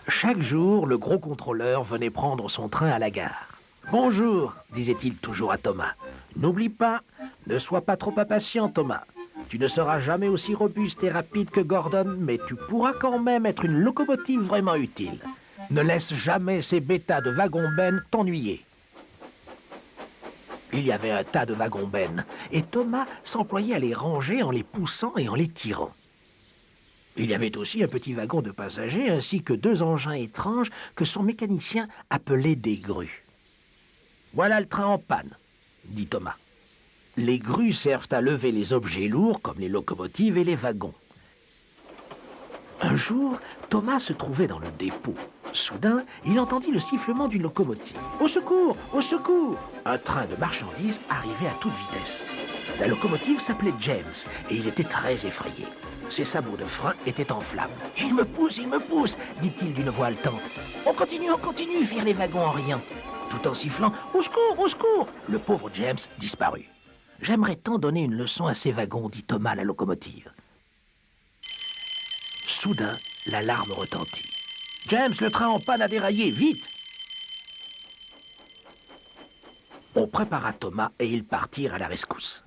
Chaque jour, le gros contrôleur venait prendre son train à la gare. « Bonjour », disait-il toujours à Thomas. « N'oublie pas, ne sois pas trop impatient, Thomas. Tu ne seras jamais aussi robuste et rapide que Gordon, mais tu pourras quand même être une locomotive vraiment utile. Ne laisse jamais ces bêtas de wagons-bennes t'ennuyer. » Il y avait un tas de wagons-bennes, et Thomas s'employait à les ranger en les poussant et en les tirant. Il y avait aussi un petit wagon de passagers, ainsi que 2 engins étranges que son mécanicien appelait des grues. « Voilà le train en panne, » dit Thomas. Les grues servent à lever les objets lourds, comme les locomotives et les wagons. Un jour, Thomas se trouvait dans le dépôt. Soudain, il entendit le sifflement d'une locomotive. « Au secours! Au secours !» Un train de marchandises arrivait à toute vitesse. La locomotive s'appelait James, et il était très effrayé. Ses sabots de frein étaient en flammes. « Il me pousse, dit-il d'une voix haletante. « On continue, firent les wagons en riant. Tout en sifflant « Au secours, au secours !» Le pauvre James disparut. « J'aimerais tant donner une leçon à ces wagons, dit Thomas à la locomotive. » Soudain, l'alarme retentit. « James, le train en panne a déraillé, vite !» On prépara Thomas et ils partirent à la rescousse.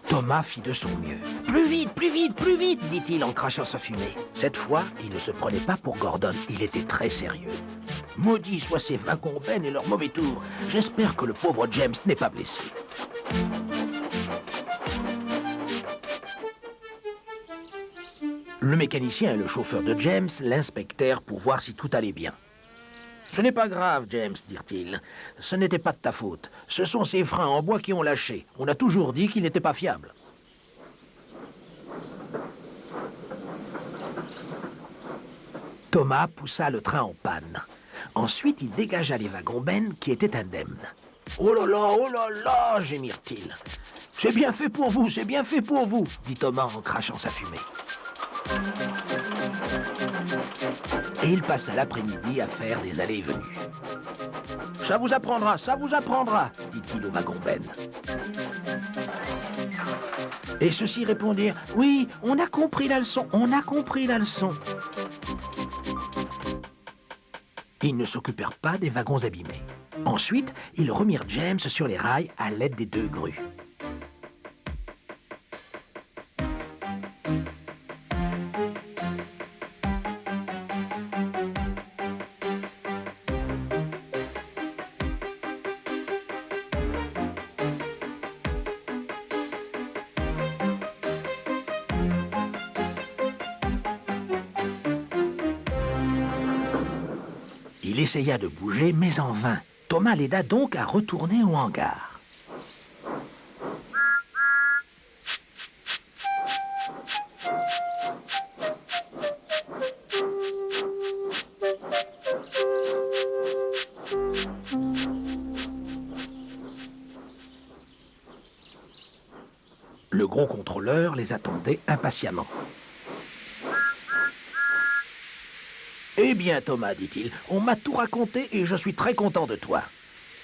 Thomas fit de son mieux. « Plus vite !» dit-il en crachant sa fumée. Cette fois, il ne se prenait pas pour Gordon, il était très sérieux. « Maudits soient ces wagons-bennes et leur mauvais tour. J'espère que le pauvre James n'est pas blessé. » Le mécanicien et le chauffeur de James l'inspectèrent pour voir si tout allait bien. « Ce n'est pas grave, James, dirent-ils. Ce n'était pas de ta faute. Ce sont ces freins en bois qui ont lâché. On a toujours dit qu'ils n'étaient pas fiables. » Thomas poussa le train en panne. Ensuite, il dégagea les wagons-bennes qui étaient indemnes. « Oh là là, gémirent-ils. « C'est bien fait pour vous, dit Thomas en crachant sa fumée. Et il passa l'après-midi à faire des allées et venues. « Ça vous apprendra, dit-il aux wagons-bennes. Et ceux-ci répondirent « Oui, on a compris la leçon. » Ils ne s'occupèrent pas des wagons abîmés. Ensuite, ils remirent James sur les rails à l'aide des 2 grues. Il essaya de bouger, mais en vain. Thomas l'aida donc à retourner au hangar. Le gros contrôleur les attendait impatiemment. « Eh bien, Thomas, dit-il, on m'a tout raconté et je suis très content de toi.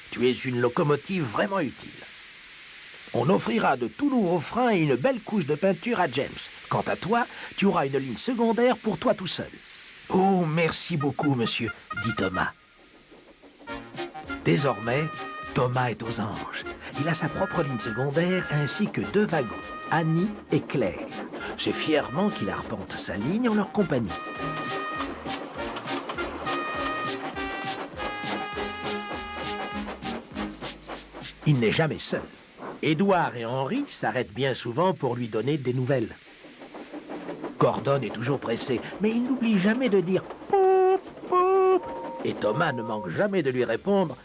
Tu es une locomotive vraiment utile. On offrira de tout nouveaux freins et une belle couche de peinture à James. Quant à toi, tu auras une ligne secondaire pour toi tout seul. »« Oh, merci beaucoup, monsieur, dit Thomas. » Désormais, Thomas est aux anges. Il a sa propre ligne secondaire ainsi que 2 wagons, Annie et Claire. C'est fièrement qu'il arpente sa ligne en leur compagnie. Il n'est jamais seul. Édouard et Henri s'arrêtent bien souvent pour lui donner des nouvelles. Gordon est toujours pressé, mais il n'oublie jamais de dire « Poup, poup !» Et Thomas ne manque jamais de lui répondre